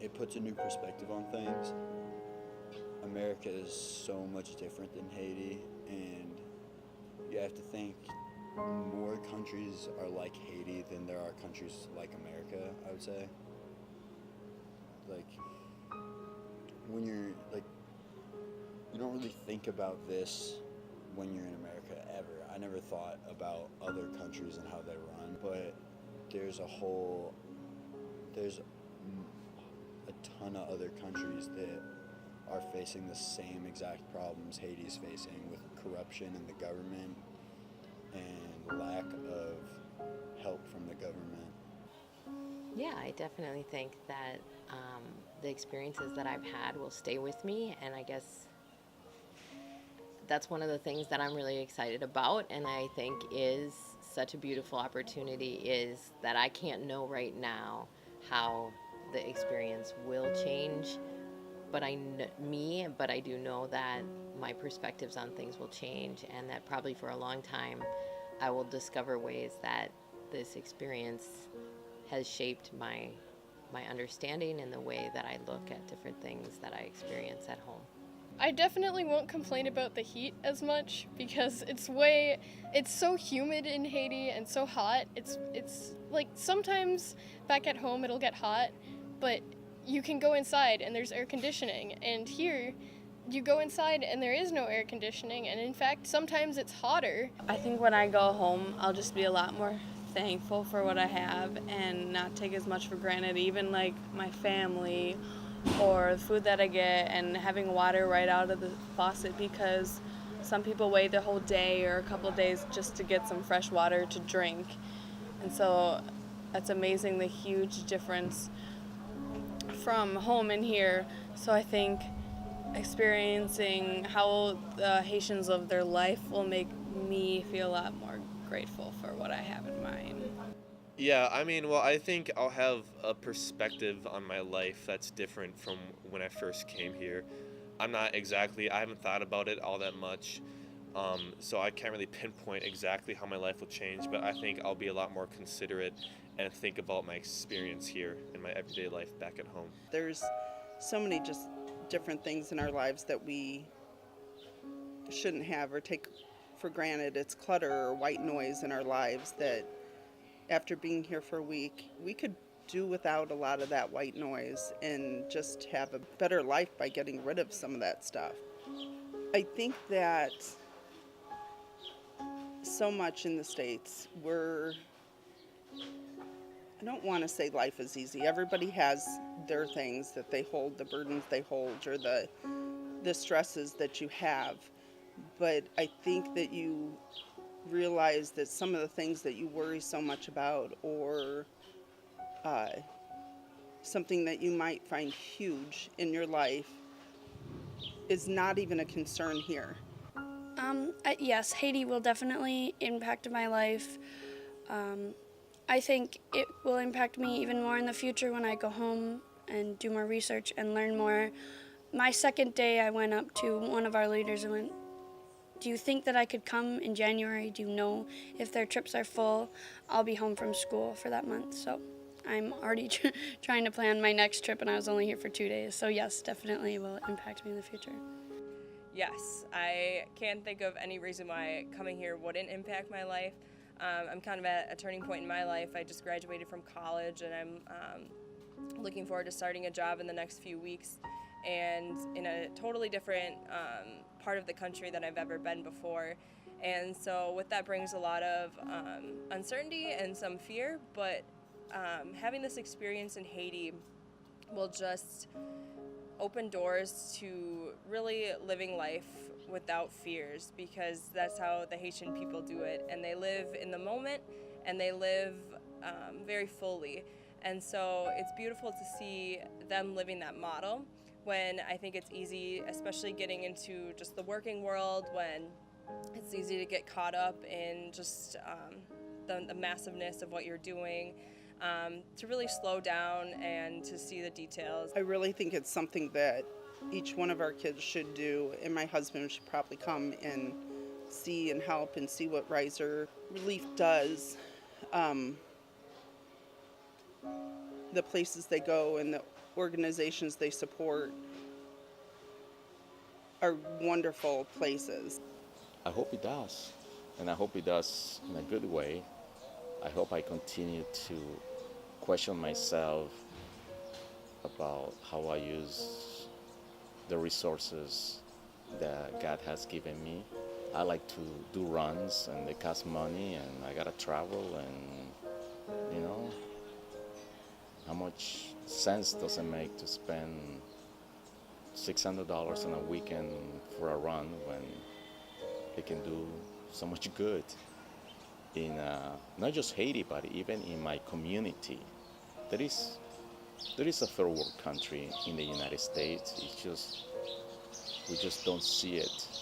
it puts a new perspective on things. America is so much different than Haiti, and you have to think more countries are like Haiti than there are countries like America, I would say. Like, when you're, like, you don't really think about this when you're in America ever. I never thought about other countries and how they run, but there's there's a ton of other countries that are facing the same exact problems Haiti's facing with corruption in the government and lack of help from the government. Yeah, I definitely think that the experiences that I've had will stay with me, and I guess that's one of the things that I'm really excited about, and I think is such a beautiful opportunity, is that I can't know right now how the experience will change, but but I do know that my perspectives on things will change, and that probably for a long time I will discover ways that this experience has shaped my understanding and the way that I look at different things that I experience at home. I definitely won't complain about the heat as much because it's so humid in Haiti and so hot. It's like sometimes back at home it'll get hot, but you can go inside and there's air conditioning. And here you go inside and there is no air conditioning, and in fact sometimes it's hotter. I think when I go home, I'll just be a lot more thankful for what I have and not take as much for granted, even like my family or the food that I get and having water right out of the faucet, because some people wait the whole day or a couple days just to get some fresh water to drink. And so that's amazing, the huge difference from home and here. So I think experiencing how the Haitians live their life will make me feel a lot more grateful for what I have in mind. Yeah, I mean, well, I think I'll have a perspective on my life that's different from when I first came here. I haven't thought about it all that much, so I can't really pinpoint exactly how my life will change, but I think I'll be a lot more considerate and think about my experience here in my everyday life back at home. There's so many just different things in our lives that we shouldn't have or take for granted. It's clutter or white noise in our lives that after being here for a week, we could do without a lot of that white noise and just have a better life by getting rid of some of that stuff. I think that so much in the States, I don't want to say life is easy. Everybody has their things that they hold, the burdens they hold, or the stresses that you have. But I think that you realize that some of the things that you worry so much about, or something that you might find huge in your life, is not even a concern here. Yes, Haiti will definitely impact my life. I think it will impact me even more in the future when I go home and do more research and learn more. My second day, I went up to one of our leaders and went, "Do you think that I could come in January? Do you know if their trips are full? I'll be home from school for that month." So I'm already trying to plan my next trip, and I was only here for 2 days. So yes, definitely will impact me in the future. Yes, I can't think of any reason why coming here wouldn't impact my life. I'm kind of at a turning point in my life. I just graduated from college, and I'm looking forward to starting a job in the next few weeks, and in a totally different part of the country than I've ever been before. And so with that brings a lot of uncertainty and some fear, but having this experience in Haiti will just open doors to really living life without fears, because that's how the Haitian people do it, and they live in the moment and they live very fully. And so it's beautiful to see them living that model, when I think it's easy, especially getting into just the working world, when it's easy to get caught up in just the massiveness of what you're doing, to really slow down and to see the details. I really think it's something that each one of our kids should do, and my husband should probably come and see and help and see what Reiser Relief does. The the places they go and the organizations they support are wonderful places. I hope it does, and I hope it does in a good way. I hope I continue to question myself about how I use the resources that God has given me. I like to do runs, and they cost money, and I gotta travel, and how much sense does it make to spend $600 on a weekend for a run when it can do so much good in not just Haiti, but even in my community. There is a third world country in the United States. We just don't see it.